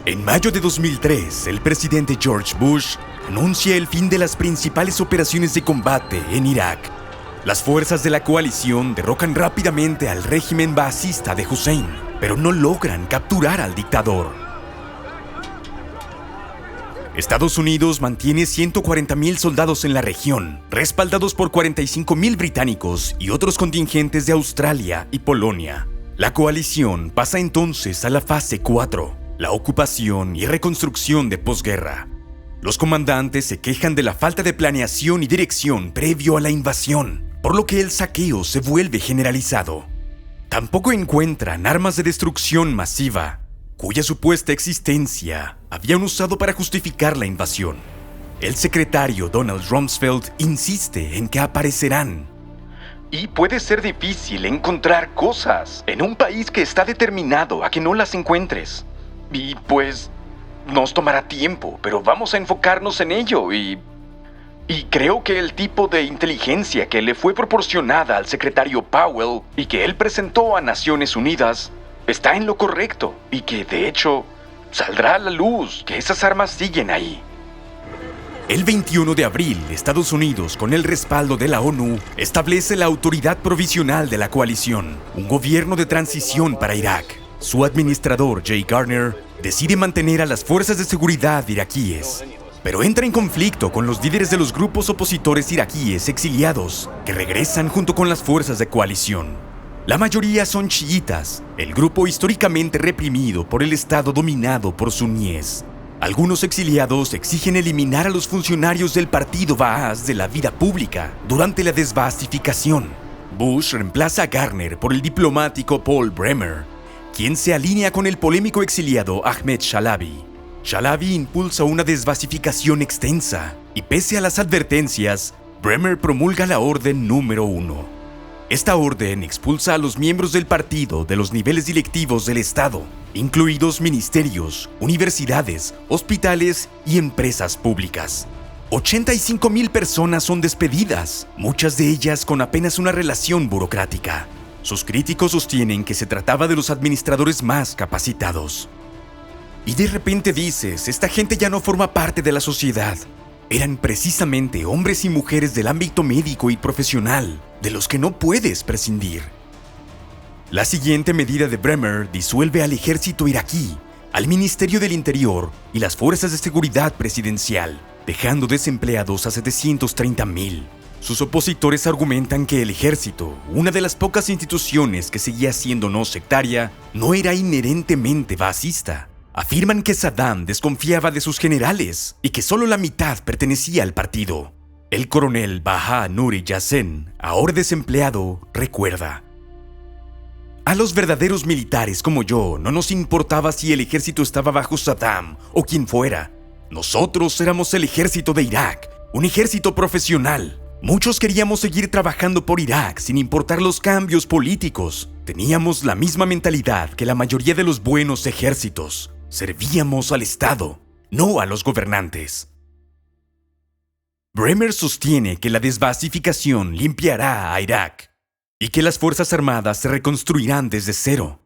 En mayo de 2003, el presidente George Bush anuncia el fin de las principales operaciones de combate en Irak. Las fuerzas de la coalición derrocan rápidamente al régimen baasista de Hussein, pero no logran capturar al dictador. Estados Unidos mantiene 140,000 soldados en la región, respaldados por 45,000 británicos y otros contingentes de Australia y Polonia. La coalición pasa entonces a la fase 4, la ocupación y reconstrucción de posguerra. Los comandantes se quejan de la falta de planeación y dirección previo a la invasión, por lo que el saqueo se vuelve generalizado. Tampoco encuentran armas de destrucción masiva, cuya supuesta existencia habían usado para justificar la invasión. El secretario Donald Rumsfeld insiste en que aparecerán. Y puede ser difícil encontrar cosas en un país que está determinado a que no las encuentres. Y pues, nos tomará tiempo, pero vamos a enfocarnos en ello y creo que el tipo de inteligencia que le fue proporcionada al secretario Powell y que él presentó a Naciones Unidas está en lo correcto y que, de hecho, saldrá a la luz que esas armas siguen ahí. El 21 de abril, Estados Unidos, con el respaldo de la ONU, establece la Autoridad Provisional de la Coalición, un gobierno de transición para Irak. Su administrador, Jay Garner, decide mantener a las fuerzas de seguridad iraquíes, pero entra en conflicto con los líderes de los grupos opositores iraquíes exiliados, que regresan junto con las fuerzas de coalición. La mayoría son chiitas, el grupo históricamente reprimido por el Estado dominado por suníes. Algunos exiliados exigen eliminar a los funcionarios del partido Baas de la vida pública durante la desbaasificación. Bush reemplaza a Garner por el diplomático Paul Bremer, quien se alinea con el polémico exiliado Ahmed Shalabi. Shalabi impulsa una desbasificación extensa y, pese a las advertencias, Bremer promulga la Orden número 1. Esta orden expulsa a los miembros del partido de los niveles directivos del Estado, incluidos ministerios, universidades, hospitales y empresas públicas. 85,000 personas son despedidas, muchas de ellas con apenas una relación burocrática. Sus críticos sostienen que se trataba de los administradores más capacitados. Y de repente dices, esta gente ya no forma parte de la sociedad. Eran precisamente hombres y mujeres del ámbito médico y profesional, de los que no puedes prescindir. La siguiente medida de Bremer disuelve al ejército iraquí, al Ministerio del Interior y las fuerzas de seguridad presidencial, dejando desempleados a 730,000. Sus opositores argumentan que el ejército, una de las pocas instituciones que seguía siendo no sectaria, no era inherentemente baasista. Afirman que Saddam desconfiaba de sus generales y que solo la mitad pertenecía al partido. El coronel Baha Nuri Yassin, ahora desempleado, recuerda: a los verdaderos militares como yo no nos importaba si el ejército estaba bajo Saddam o quien fuera. Nosotros éramos el ejército de Irak, un ejército profesional. Muchos queríamos seguir trabajando por Irak sin importar los cambios políticos. Teníamos la misma mentalidad que la mayoría de los buenos ejércitos. Servíamos al Estado, no a los gobernantes. Bremer sostiene que la desbaasificación limpiará a Irak y que las Fuerzas Armadas se reconstruirán desde cero.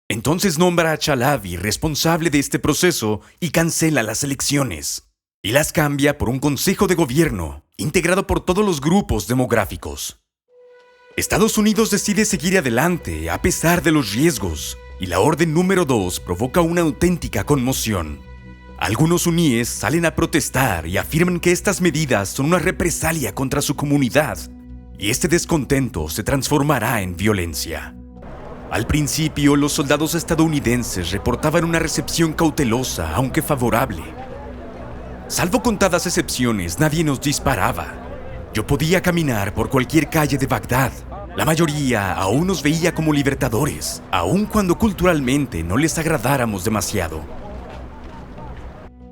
Entonces nombra a Chalabi responsable de este proceso y cancela las elecciones, y las cambia por un consejo de gobierno integrado por todos los grupos demográficos. Estados Unidos decide seguir adelante a pesar de los riesgos, y la Orden número 2 provoca una auténtica conmoción. Algunos suníes salen a protestar y afirman que estas medidas son una represalia contra su comunidad, y este descontento se transformará en violencia. Al principio, los soldados estadounidenses reportaban una recepción cautelosa, aunque favorable. Salvo contadas excepciones, nadie nos disparaba. Yo podía caminar por cualquier calle de Bagdad. La mayoría aún nos veía como libertadores, aun cuando culturalmente no les agradáramos demasiado.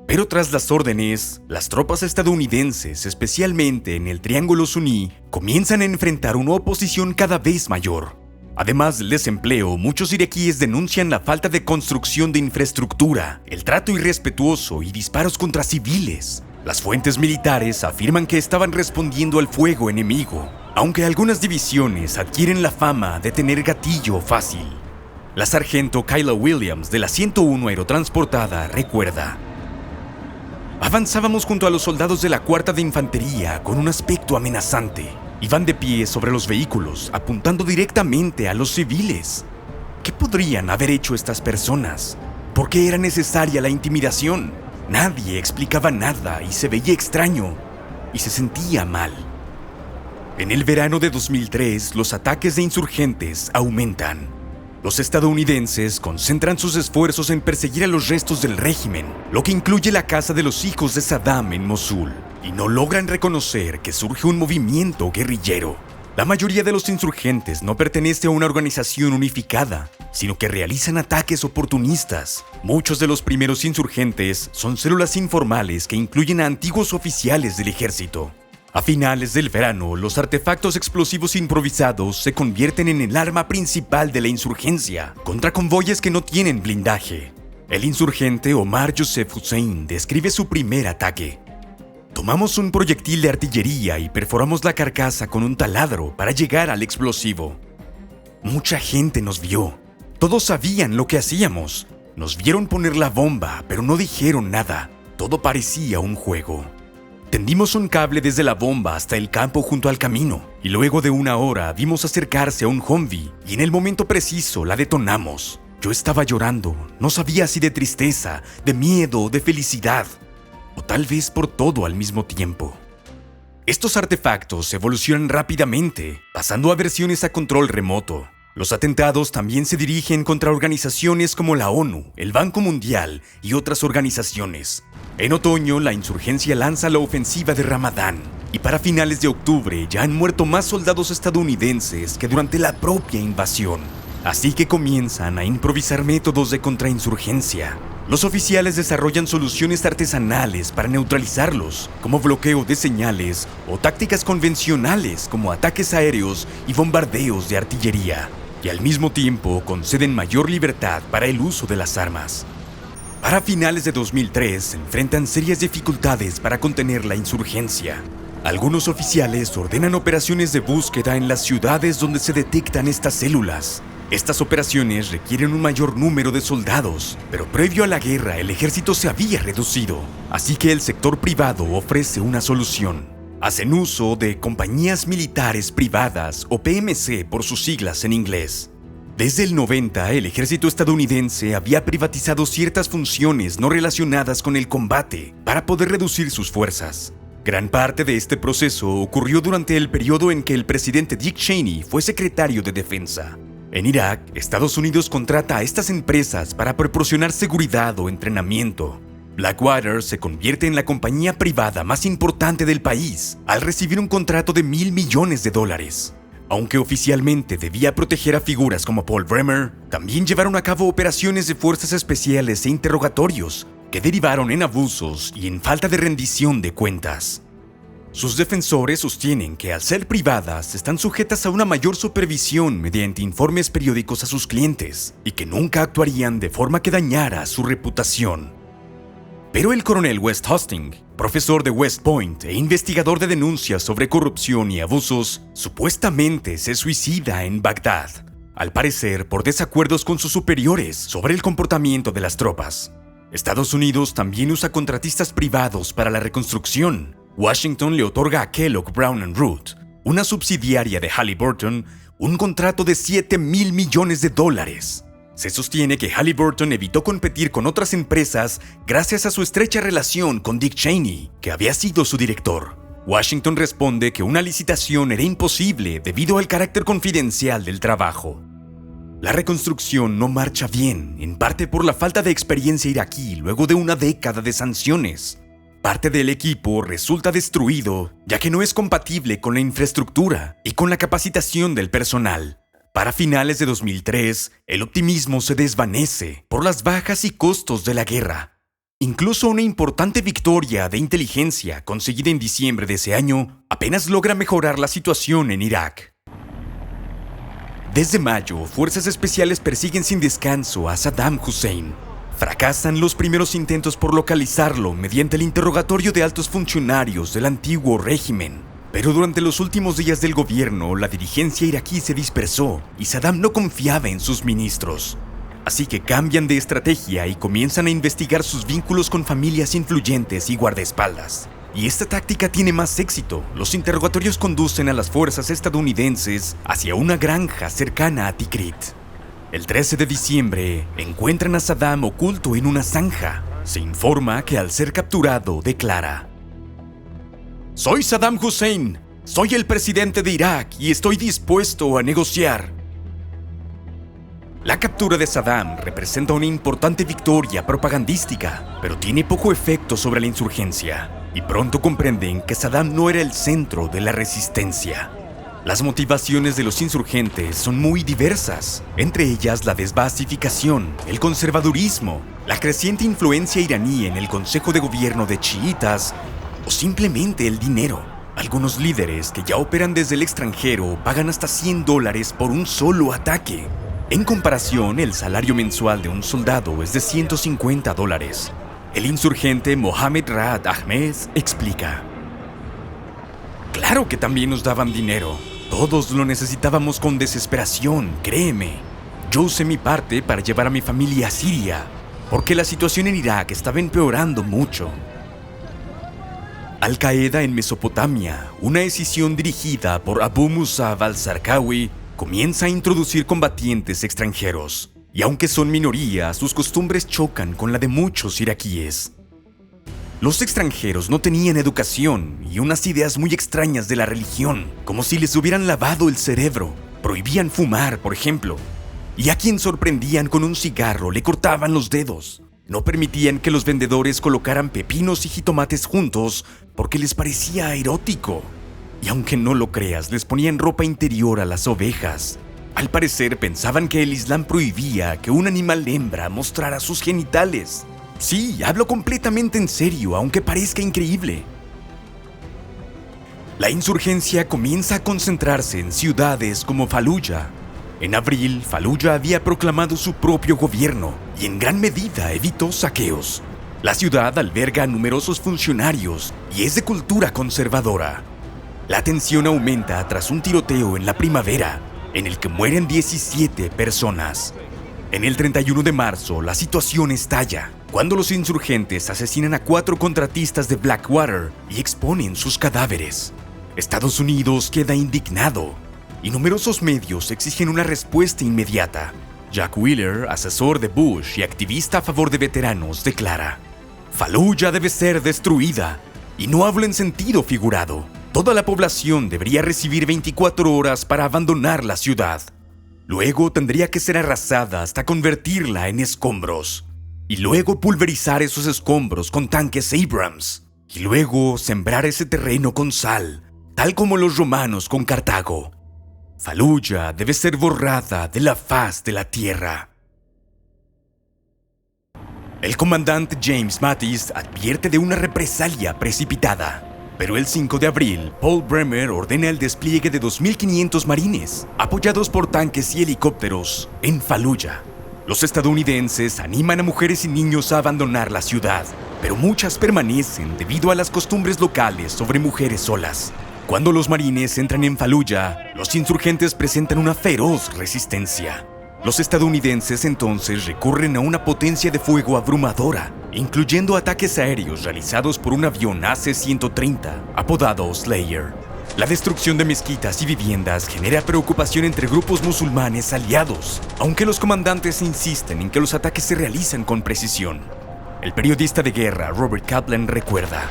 Pero tras las órdenes, las tropas estadounidenses, especialmente en el Triángulo Suní, comienzan a enfrentar una oposición cada vez mayor. Además del desempleo, muchos iraquíes denuncian la falta de construcción de infraestructura, el trato irrespetuoso y disparos contra civiles. Las fuentes militares afirman que estaban respondiendo al fuego enemigo, aunque algunas divisiones adquieren la fama de tener gatillo fácil. La sargento Kyla Williams de la 101 Aerotransportada recuerda: avanzábamos junto a los soldados de la Cuarta de Infantería con un aspecto amenazante. Iban de pie sobre los vehículos, apuntando directamente a los civiles. ¿Qué podrían haber hecho estas personas? ¿Por qué era necesaria la intimidación? Nadie explicaba nada y se veía extraño y se sentía mal. En el verano de 2003, los ataques de insurgentes aumentan. Los estadounidenses concentran sus esfuerzos en perseguir a los restos del régimen, lo que incluye la casa de los hijos de Saddam en Mosul, y no logran reconocer que surge un movimiento guerrillero. La mayoría de los insurgentes no pertenece a una organización unificada, sino que realizan ataques oportunistas. Muchos de los primeros insurgentes son células informales que incluyen a antiguos oficiales del ejército. A finales del verano, los artefactos explosivos improvisados se convierten en el arma principal de la insurgencia contra convoyes que no tienen blindaje. El insurgente Omar Youssef Hussein describe su primer ataque. Tomamos un proyectil de artillería y perforamos la carcasa con un taladro para llegar al explosivo. Mucha gente nos vio. Todos sabían lo que hacíamos. Nos vieron poner la bomba, pero no dijeron nada. Todo parecía un juego. Tendimos un cable desde la bomba hasta el campo junto al camino, y luego de una hora vimos acercarse a un Humvee y en el momento preciso la detonamos. Yo estaba llorando, no sabía si de tristeza, de miedo, de felicidad, o tal vez por todo al mismo tiempo. Estos artefactos evolucionan rápidamente, pasando a versiones a control remoto. Los atentados también se dirigen contra organizaciones como la ONU, el Banco Mundial y otras organizaciones. En otoño, la insurgencia lanza la ofensiva de Ramadán, y para finales de octubre ya han muerto más soldados estadounidenses que durante la propia invasión. Así que comienzan a improvisar métodos de contrainsurgencia. Los oficiales desarrollan soluciones artesanales para neutralizarlos, como bloqueo de señales o tácticas convencionales como ataques aéreos y bombardeos de artillería, y al mismo tiempo conceden mayor libertad para el uso de las armas. Para finales de 2003 se enfrentan serias dificultades para contener la insurgencia. Algunos oficiales ordenan operaciones de búsqueda en las ciudades donde se detectan estas células. Estas operaciones requieren un mayor número de soldados, pero previo a la guerra el ejército se había reducido, así que el sector privado ofrece una solución. Hacen uso de compañías militares privadas o PMC por sus siglas en inglés. Desde el 90, el ejército estadounidense había privatizado ciertas funciones no relacionadas con el combate para poder reducir sus fuerzas. Gran parte de este proceso ocurrió durante el periodo en que el presidente Dick Cheney fue secretario de Defensa. En Irak, Estados Unidos contrata a estas empresas para proporcionar seguridad o entrenamiento. Blackwater se convierte en la compañía privada más importante del país al recibir un contrato de $1,000 millones. Aunque oficialmente debía proteger a figuras como Paul Bremer, también llevaron a cabo operaciones de fuerzas especiales e interrogatorios que derivaron en abusos y en falta de rendición de cuentas. Sus defensores sostienen que al ser privadas están sujetas a una mayor supervisión mediante informes periódicos a sus clientes y que nunca actuarían de forma que dañara su reputación. Pero el coronel West Hastings, profesor de West Point e investigador de denuncias sobre corrupción y abusos, supuestamente se suicida en Bagdad, al parecer por desacuerdos con sus superiores sobre el comportamiento de las tropas. Estados Unidos también usa contratistas privados para la reconstrucción. Washington le otorga a Kellogg Brown & Root, una subsidiaria de Halliburton, un contrato de $7,000 millones. Se sostiene que Halliburton evitó competir con otras empresas gracias a su estrecha relación con Dick Cheney, que había sido su director. Washington responde que una licitación era imposible debido al carácter confidencial del trabajo. La reconstrucción no marcha bien, en parte por la falta de experiencia iraquí luego de una década de sanciones. Parte del equipo resulta destruido, ya que no es compatible con la infraestructura y con la capacitación del personal. Para finales de 2003, el optimismo se desvanece por las bajas y costos de la guerra. Incluso una importante victoria de inteligencia conseguida en diciembre de ese año apenas logra mejorar la situación en Irak. Desde mayo, fuerzas especiales persiguen sin descanso a Saddam Hussein. Fracasan los primeros intentos por localizarlo mediante el interrogatorio de altos funcionarios del antiguo régimen. Pero durante los últimos días del gobierno, la dirigencia iraquí se dispersó y Saddam no confiaba en sus ministros. Así que cambian de estrategia y comienzan a investigar sus vínculos con familias influyentes y guardaespaldas. Y esta táctica tiene más éxito. Los interrogatorios conducen a las fuerzas estadounidenses hacia una granja cercana a Tikrit. El 13 de diciembre, encuentran a Saddam oculto en una zanja. Se informa que al ser capturado, declara: «Soy Saddam Hussein, soy el presidente de Irak y estoy dispuesto a negociar». La captura de Saddam representa una importante victoria propagandística, pero tiene poco efecto sobre la insurgencia. Y pronto comprenden que Saddam no era el centro de la resistencia. Las motivaciones de los insurgentes son muy diversas, entre ellas la desbasificación, el conservadurismo, la creciente influencia iraní en el Consejo de Gobierno de chiitas o simplemente el dinero. Algunos líderes que ya operan desde el extranjero pagan hasta $100 por un solo ataque. En comparación, el salario mensual de un soldado es de $150. El insurgente Mohammed Raad Ahmed explica: «Claro que también nos daban dinero. Todos lo necesitábamos con desesperación, créeme. Yo usé mi parte para llevar a mi familia a Siria, porque la situación en Irak estaba empeorando mucho». Al-Qaeda en Mesopotamia, una escisión dirigida por Abu Musab al-Zarqawi, comienza a introducir combatientes extranjeros. Y aunque son minoría, sus costumbres chocan con la de muchos iraquíes. Los extranjeros no tenían educación y unas ideas muy extrañas de la religión, como si les hubieran lavado el cerebro. Prohibían fumar, por ejemplo, y a quien sorprendían con un cigarro le cortaban los dedos. No permitían que los vendedores colocaran pepinos y jitomates juntos porque les parecía erótico. Y aunque no lo creas, les ponían ropa interior a las ovejas. Al parecer pensaban que el Islam prohibía que un animal hembra mostrara sus genitales. Sí, hablo completamente en serio, aunque parezca increíble. La insurgencia comienza a concentrarse en ciudades como Faluya. En abril, Faluya había proclamado su propio gobierno y en gran medida evitó saqueos. La ciudad alberga a numerosos funcionarios y es de cultura conservadora. La tensión aumenta tras un tiroteo en la primavera, en el que mueren 17 personas. En el 31 de marzo, la situación estalla, cuando los insurgentes asesinan a 4 contratistas de Blackwater y exponen sus cadáveres. Estados Unidos queda indignado, y numerosos medios exigen una respuesta inmediata. Jack Wheeler, asesor de Bush y activista a favor de veteranos, declara: «Faluya debe ser destruida, y no hablo en sentido figurado. Toda la población debería recibir 24 horas para abandonar la ciudad. Luego tendría que ser arrasada hasta convertirla en escombros. Y luego pulverizar esos escombros con tanques Abrams. Y luego sembrar ese terreno con sal, tal como los romanos con Cartago. Faluya debe ser borrada de la faz de la tierra». El comandante James Mattis advierte de una represalia precipitada. Pero el 5 de abril, Paul Bremer ordena el despliegue de 2.500 marines, apoyados por tanques y helicópteros, en Faluya. Los estadounidenses animan a mujeres y niños a abandonar la ciudad, pero muchas permanecen debido a las costumbres locales sobre mujeres solas. Cuando los marines entran en Faluya, los insurgentes presentan una feroz resistencia. Los estadounidenses entonces recurren a una potencia de fuego abrumadora, incluyendo ataques aéreos realizados por un avión AC-130, apodado Slayer. La destrucción de mezquitas y viviendas genera preocupación entre grupos musulmanes aliados, aunque los comandantes insisten en que los ataques se realizan con precisión. El periodista de guerra Robert Kaplan recuerda: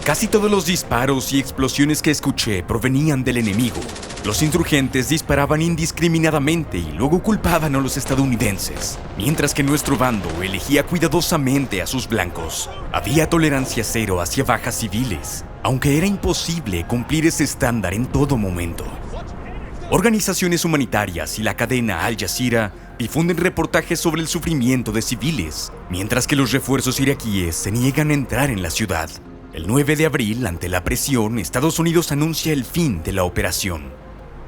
«Casi todos los disparos y explosiones que escuché provenían del enemigo. Los insurgentes disparaban indiscriminadamente y luego culpaban a los estadounidenses, mientras que nuestro bando elegía cuidadosamente a sus blancos. Había tolerancia cero hacia bajas civiles, aunque era imposible cumplir ese estándar en todo momento». Organizaciones humanitarias y la cadena Al Jazeera difunden reportajes sobre el sufrimiento de civiles, mientras que los refuerzos iraquíes se niegan a entrar en la ciudad. El 9 de abril, ante la presión, Estados Unidos anuncia el fin de la operación.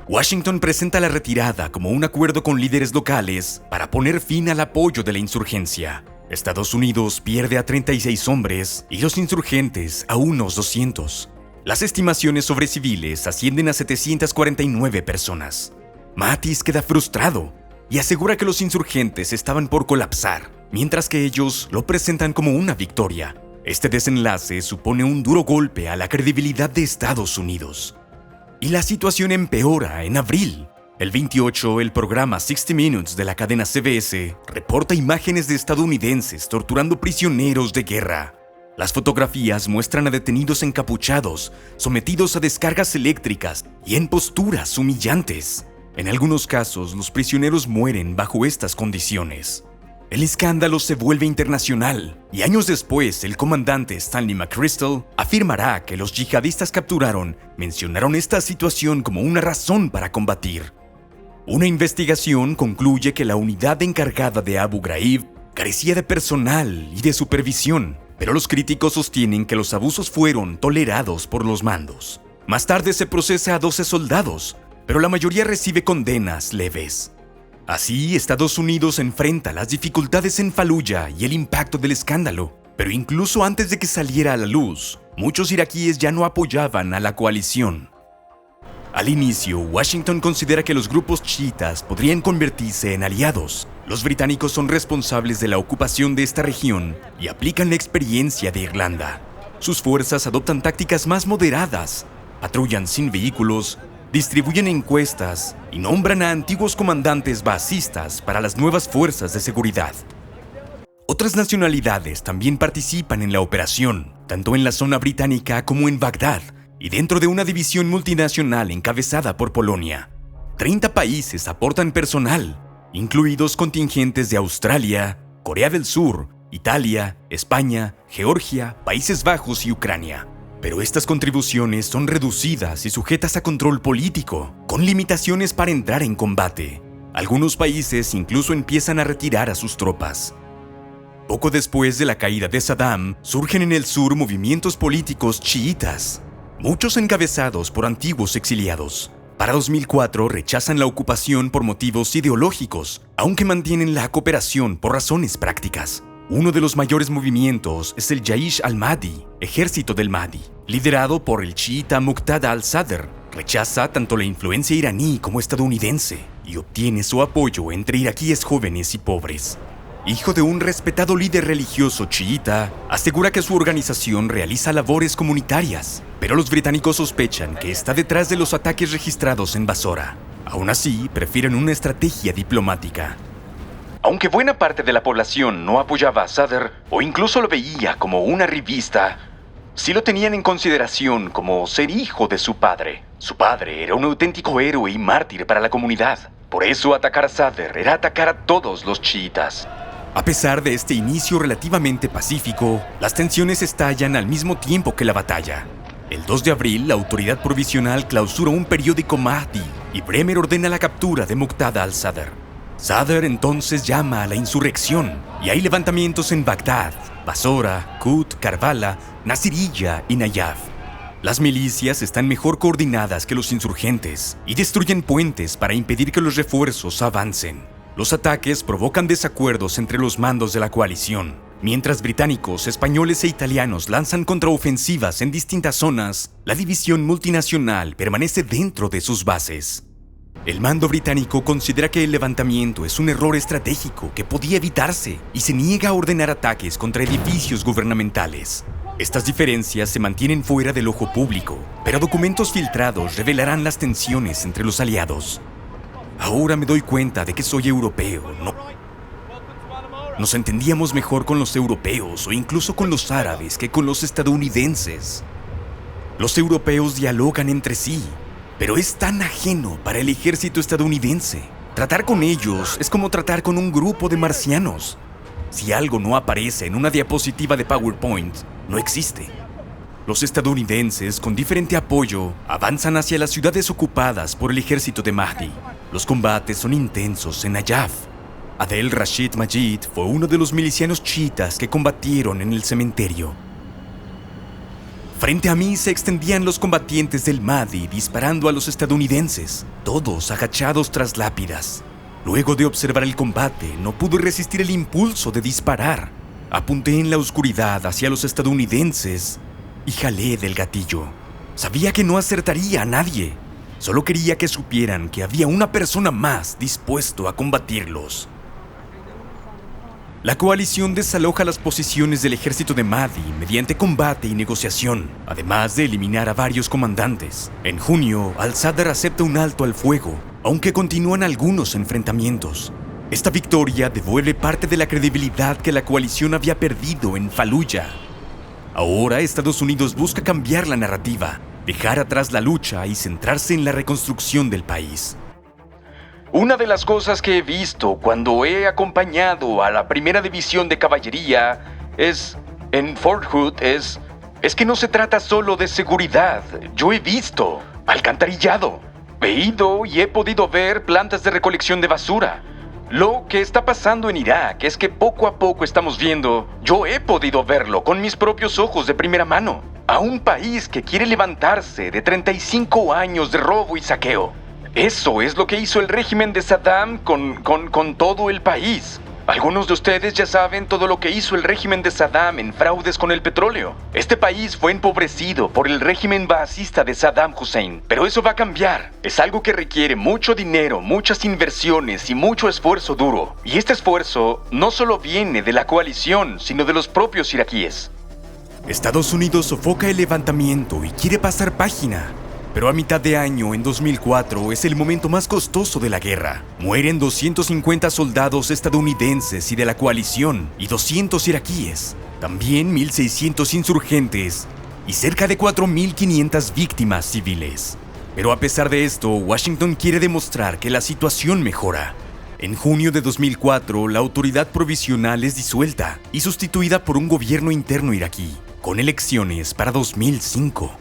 Washington presenta la retirada como un acuerdo con líderes locales para poner fin al apoyo de la insurgencia. Estados Unidos pierde a 36 hombres y los insurgentes a unos 200. Las estimaciones sobre civiles ascienden a 749 personas. Mathis queda frustrado y asegura que los insurgentes estaban por colapsar, mientras que ellos lo presentan como una victoria. Este desenlace supone un duro golpe a la credibilidad de Estados Unidos. Y la situación empeora en abril. El 28, el programa 60 Minutes de la cadena CBS reporta imágenes de estadounidenses torturando prisioneros de guerra. Las fotografías muestran a detenidos encapuchados, sometidos a descargas eléctricas y en posturas humillantes. En algunos casos, los prisioneros mueren bajo estas condiciones. El escándalo se vuelve internacional y años después el comandante Stanley McChrystal afirmará que los yihadistas capturaron mencionaron esta situación como una razón para combatir. Una investigación concluye que la unidad encargada de Abu Ghraib carecía de personal y de supervisión, pero los críticos sostienen que los abusos fueron tolerados por los mandos. Más tarde se procesa a 12 soldados, pero la mayoría recibe condenas leves. Así, Estados Unidos enfrenta las dificultades en Faluya y el impacto del escándalo, pero incluso antes de que saliera a la luz, muchos iraquíes ya no apoyaban a la coalición. Al inicio, Washington considera que los grupos chiitas podrían convertirse en aliados. Los británicos son responsables de la ocupación de esta región y aplican la experiencia de Irlanda. Sus fuerzas adoptan tácticas más moderadas, patrullan sin vehículos, distribuyen encuestas y nombran a antiguos comandantes baasistas para las nuevas fuerzas de seguridad. Otras nacionalidades también participan en la operación, tanto en la zona británica como en Bagdad, y dentro de una división multinacional encabezada por Polonia. 30 países aportan personal, incluidos contingentes de Australia, Corea del Sur, Italia, España, Georgia, Países Bajos y Ucrania. Pero estas contribuciones son reducidas y sujetas a control político, con limitaciones para entrar en combate. Algunos países incluso empiezan a retirar a sus tropas. Poco después de la caída de Saddam, surgen en el sur movimientos políticos chiitas, muchos encabezados por antiguos exiliados. Para 2004 rechazan la ocupación por motivos ideológicos, aunque mantienen la cooperación por razones prácticas. Uno de los mayores movimientos es el Jaish al-Mahdi, Ejército del Mahdi, liderado por el chiita Muqtada al-Sadr. Rechaza tanto la influencia iraní como estadounidense y obtiene su apoyo entre iraquíes jóvenes y pobres. Hijo de un respetado líder religioso chiita, asegura que su organización realiza labores comunitarias, pero los británicos sospechan que está detrás de los ataques registrados en Basora. Aún así, prefieren una estrategia diplomática. Aunque buena parte de la población no apoyaba a Sadr o incluso lo veía como una revista, sí lo tenían en consideración como ser hijo de su padre. Su padre era un auténtico héroe y mártir para la comunidad. Por eso atacar a Sadr era atacar a todos los chiitas. A pesar de este inicio relativamente pacífico, las tensiones estallan al mismo tiempo que la batalla. El 2 de abril, la autoridad provisional clausura un periódico Mahdi y Bremer ordena la captura de Muqtada al-Sadr. Sadr entonces llama a la insurrección y hay levantamientos en Bagdad, Basora, Kut, Karbala, Nasiriyya y Nayaf. Las milicias están mejor coordinadas que los insurgentes y destruyen puentes para impedir que los refuerzos avancen. Los ataques provocan desacuerdos entre los mandos de la coalición. Mientras británicos, españoles e italianos lanzan contraofensivas en distintas zonas, la división multinacional permanece dentro de sus bases. El mando británico considera que el levantamiento es un error estratégico que podía evitarse y se niega a ordenar ataques contra edificios gubernamentales. Estas diferencias se mantienen fuera del ojo público, pero documentos filtrados revelarán las tensiones entre los aliados. Ahora me doy cuenta de que soy europeo, ¿no? Nos entendíamos mejor con los europeos o incluso con los árabes que con los estadounidenses. Los europeos dialogan entre sí, pero es tan ajeno para el ejército estadounidense. Tratar con ellos es como tratar con un grupo de marcianos. Si algo no aparece en una diapositiva de PowerPoint, no existe. Los estadounidenses, con diferente apoyo, avanzan hacia las ciudades ocupadas por el ejército de Mahdi. Los combates son intensos en Nayaf. Adel Rashid Majid fue uno de los milicianos chiitas que combatieron en el cementerio. Frente a mí se extendían los combatientes del Mahdi disparando a los estadounidenses, todos agachados tras lápidas. Luego de observar el combate, no pude resistir el impulso de disparar. Apunté en la oscuridad hacia los estadounidenses y jalé del gatillo. Sabía que no acertaría a nadie. Solo quería que supieran que había una persona más dispuesto a combatirlos. La coalición desaloja las posiciones del ejército de Mahdi mediante combate y negociación, además de eliminar a varios comandantes. En junio, al-Sadr acepta un alto al fuego, aunque continúan algunos enfrentamientos. Esta victoria devuelve parte de la credibilidad que la coalición había perdido en Fallujah. Ahora Estados Unidos busca cambiar la narrativa, dejar atrás la lucha y centrarse en la reconstrucción del país. Una de las cosas que he visto cuando he acompañado a la primera división de caballería en Fort Hood es que no se trata solo de seguridad. Yo he visto alcantarillado. He ido y he podido ver plantas de recolección de basura. Lo que está pasando en Irak es que poco a poco estamos viendo, yo he podido verlo con mis propios ojos de primera mano, a un país que quiere levantarse de 35 años de robo y saqueo. Eso es lo que hizo el régimen de Saddam con todo el país. Algunos de ustedes ya saben todo lo que hizo el régimen de Saddam en fraudes con el petróleo. Este país fue empobrecido por el régimen baasista de Saddam Hussein. Pero eso va a cambiar. Es algo que requiere mucho dinero, muchas inversiones y mucho esfuerzo duro. Y este esfuerzo no solo viene de la coalición, sino de los propios iraquíes. Estados Unidos sofoca el levantamiento y quiere pasar página. Pero a mitad de año, en 2004, es el momento más costoso de la guerra. Mueren 250 soldados estadounidenses y de la coalición y 200 iraquíes. También 1.600 insurgentes y cerca de 4.500 víctimas civiles. Pero a pesar de esto, Washington quiere demostrar que la situación mejora. En junio de 2004, la autoridad provisional es disuelta y sustituida por un gobierno interno iraquí, con elecciones para 2005.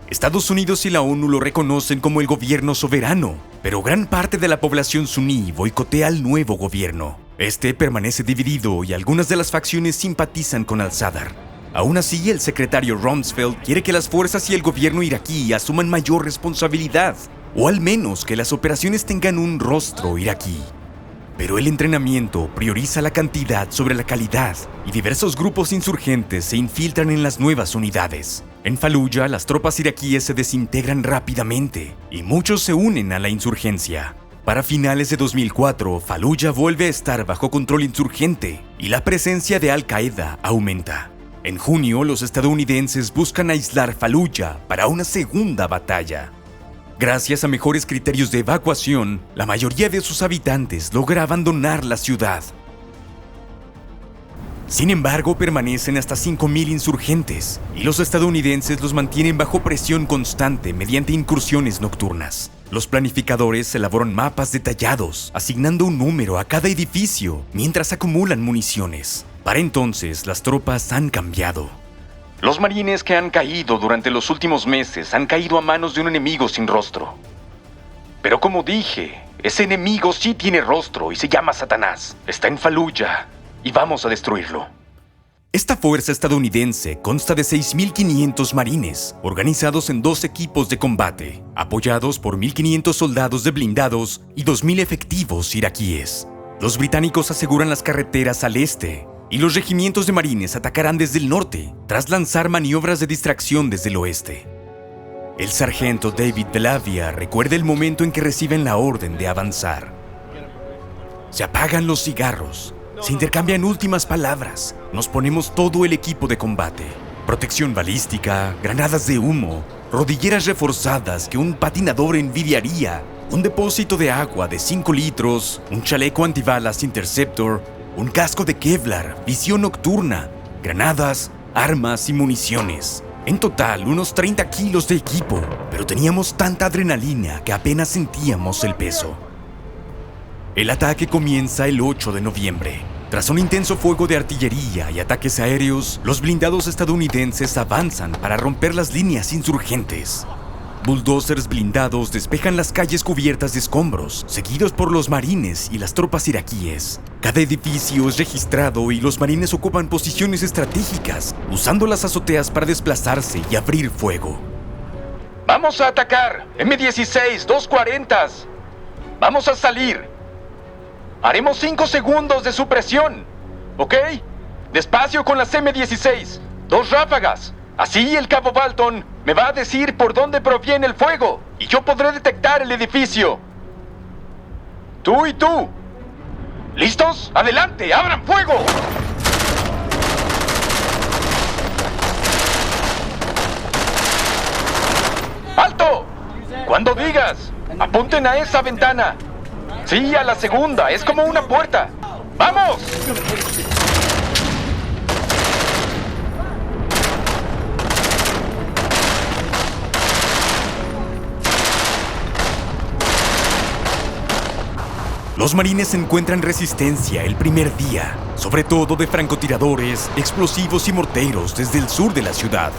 Estados Unidos y la ONU lo reconocen como el gobierno soberano, pero gran parte de la población suní boicotea al nuevo gobierno. Este permanece dividido y algunas de las facciones simpatizan con al-Sadr. Aún así, el secretario Rumsfeld quiere que las fuerzas y el gobierno iraquí asuman mayor responsabilidad, o al menos que las operaciones tengan un rostro iraquí. Pero el entrenamiento prioriza la cantidad sobre la calidad y diversos grupos insurgentes se infiltran en las nuevas unidades. En Fallujah, las tropas iraquíes se desintegran rápidamente y muchos se unen a la insurgencia. Para finales de 2004, Fallujah vuelve a estar bajo control insurgente y la presencia de Al-Qaeda aumenta. En junio, los estadounidenses buscan aislar Fallujah para una segunda batalla. Gracias a mejores criterios de evacuación, la mayoría de sus habitantes logra abandonar la ciudad. Sin embargo, permanecen hasta 5.000 insurgentes y los estadounidenses los mantienen bajo presión constante mediante incursiones nocturnas. Los planificadores elaboran mapas detallados, asignando un número a cada edificio mientras acumulan municiones. Para entonces, las tropas han cambiado. Los marines que han caído durante los últimos meses han caído a manos de un enemigo sin rostro. Pero como dije, ese enemigo sí tiene rostro y se llama Satanás. Está en Fallujah y vamos a destruirlo. Esta fuerza estadounidense consta de 6.500 marines, organizados en 2 equipos de combate, apoyados por 1.500 soldados de blindados y 2.000 efectivos iraquíes. Los británicos aseguran las carreteras al este, y los regimientos de marines atacarán desde el norte, tras lanzar maniobras de distracción desde el oeste. El sargento David Belavia recuerda el momento en que reciben la orden de avanzar. Se apagan los cigarros, se intercambian últimas palabras, nos ponemos todo el equipo de combate. Protección balística, granadas de humo, rodilleras reforzadas que un patinador envidiaría, un depósito de agua de 5 litros, un chaleco antibalas Interceptor, un casco de Kevlar, visión nocturna, granadas, armas y municiones. En total, unos 30 kilos de equipo, pero teníamos tanta adrenalina que apenas sentíamos el peso. El ataque comienza el 8 de noviembre. Tras un intenso fuego de artillería y ataques aéreos, los blindados estadounidenses avanzan para romper las líneas insurgentes. Bulldozers blindados despejan las calles cubiertas de escombros, seguidos por los marines y las tropas iraquíes. Cada edificio es registrado y los marines ocupan posiciones estratégicas, usando las azoteas para desplazarse y abrir fuego. ¡Vamos a atacar! M16, 240. ¡Vamos a salir! Haremos 5 segundos de supresión, ¿ok? Despacio con las M16. 2 ráfagas. Así el cabo Balton me va a decir por dónde proviene el fuego y yo podré detectar el edificio. Tú y tú. ¿Listos? ¡Adelante! ¡Abran fuego! ¡Alto! Cuando digas, apunten a esa ventana. Sí, a la segunda. Es como una puerta. ¡Vamos! Los marines encuentran resistencia el primer día, sobre todo de francotiradores, explosivos y morteros desde el sur de la ciudad.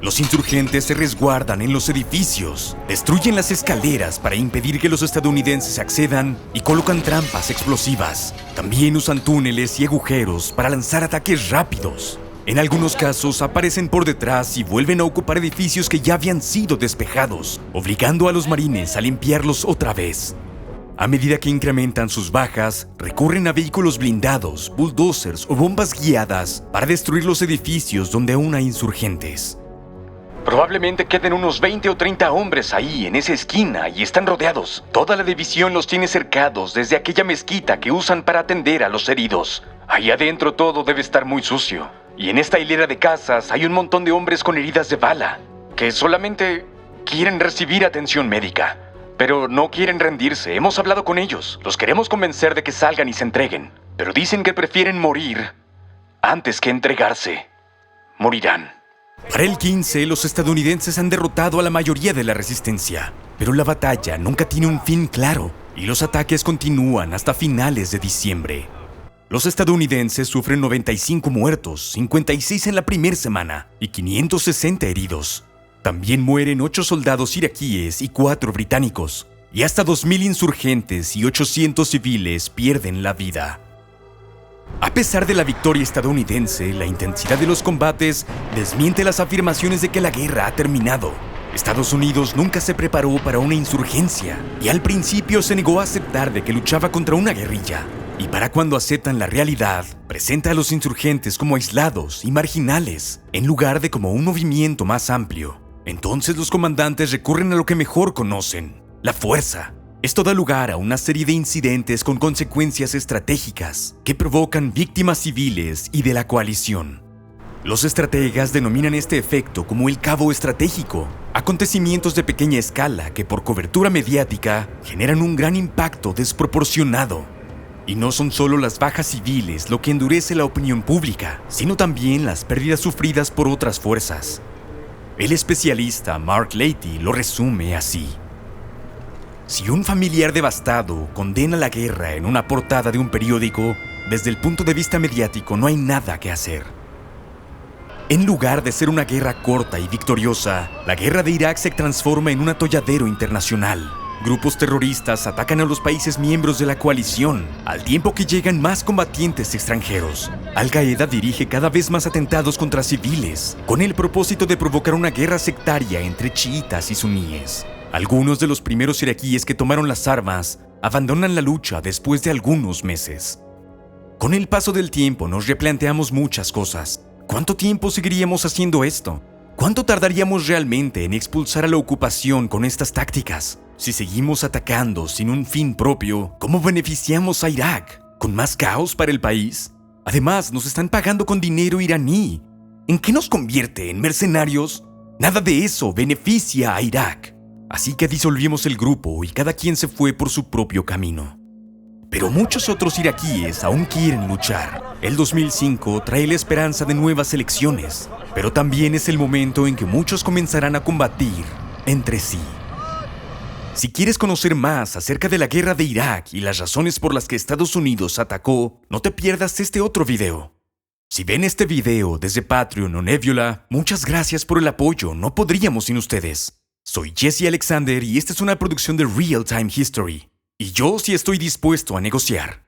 Los insurgentes se resguardan en los edificios, destruyen las escaleras para impedir que los estadounidenses accedan y colocan trampas explosivas. También usan túneles y agujeros para lanzar ataques rápidos. En algunos casos aparecen por detrás y vuelven a ocupar edificios que ya habían sido despejados, obligando a los marines a limpiarlos otra vez. A medida que incrementan sus bajas, recurren a vehículos blindados, bulldozers o bombas guiadas para destruir los edificios donde aún hay insurgentes. Probablemente queden unos 20 o 30 hombres ahí, en esa esquina, y están rodeados. Toda la división los tiene cercados desde aquella mezquita que usan para atender a los heridos. Ahí adentro todo debe estar muy sucio. Y en esta hilera de casas hay un montón de hombres con heridas de bala, que solamente quieren recibir atención médica. Pero no quieren rendirse. Hemos hablado con ellos. Los queremos convencer de que salgan y se entreguen. Pero dicen que prefieren morir antes que entregarse. Morirán. Para el 15, los estadounidenses han derrotado a la mayoría de la resistencia. Pero la batalla nunca tiene un fin claro y los ataques continúan hasta finales de diciembre. Los estadounidenses sufren 95 muertos, 56 en la primera semana y 560 heridos. También mueren 8 soldados iraquíes y 4 británicos, y hasta 2.000 insurgentes y 800 civiles pierden la vida. A pesar de la victoria estadounidense, la intensidad de los combates desmiente las afirmaciones de que la guerra ha terminado. Estados Unidos nunca se preparó para una insurgencia, y al principio se negó a aceptar de que luchaba contra una guerrilla. Y para cuando aceptan la realidad, presenta a los insurgentes como aislados y marginales, en lugar de como un movimiento más amplio. Entonces los comandantes recurren a lo que mejor conocen, la fuerza. Esto da lugar a una serie de incidentes con consecuencias estratégicas que provocan víctimas civiles y de la coalición. Los estrategas denominan este efecto como el cabo estratégico, acontecimientos de pequeña escala que por cobertura mediática generan un gran impacto desproporcionado. Y no son solo las bajas civiles lo que endurece la opinión pública, sino también las pérdidas sufridas por otras fuerzas. El especialista Mark Leahy lo resume así. Si un familiar devastado condena la guerra en una portada de un periódico, desde el punto de vista mediático no hay nada que hacer. En lugar de ser una guerra corta y victoriosa, la guerra de Irak se transforma en un atolladero internacional. Grupos terroristas atacan a los países miembros de la coalición, al tiempo que llegan más combatientes extranjeros. Al-Qaeda dirige cada vez más atentados contra civiles, con el propósito de provocar una guerra sectaria entre chiitas y suníes. Algunos de los primeros iraquíes que tomaron las armas abandonan la lucha después de algunos meses. Con el paso del tiempo nos replanteamos muchas cosas. ¿Cuánto tiempo seguiríamos haciendo esto? ¿Cuánto tardaríamos realmente en expulsar a la ocupación con estas tácticas? Si seguimos atacando sin un fin propio, ¿cómo beneficiamos a Irak? ¿Con más caos para el país? Además, nos están pagando con dinero iraní. ¿En qué nos convierte? ¿En mercenarios? Nada de eso beneficia a Irak. Así que disolvimos el grupo y cada quien se fue por su propio camino. Pero muchos otros iraquíes aún quieren luchar. El 2005 trae la esperanza de nuevas elecciones, pero también es el momento en que muchos comenzarán a combatir entre sí. Si quieres conocer más acerca de la guerra de Irak y las razones por las que Estados Unidos atacó, no te pierdas este otro video. Si ven este video desde Patreon o Nebula, muchas gracias por el apoyo, no podríamos sin ustedes. Soy Jesse Alexander y esta es una producción de Real Time History. Y yo sí estoy dispuesto a negociar.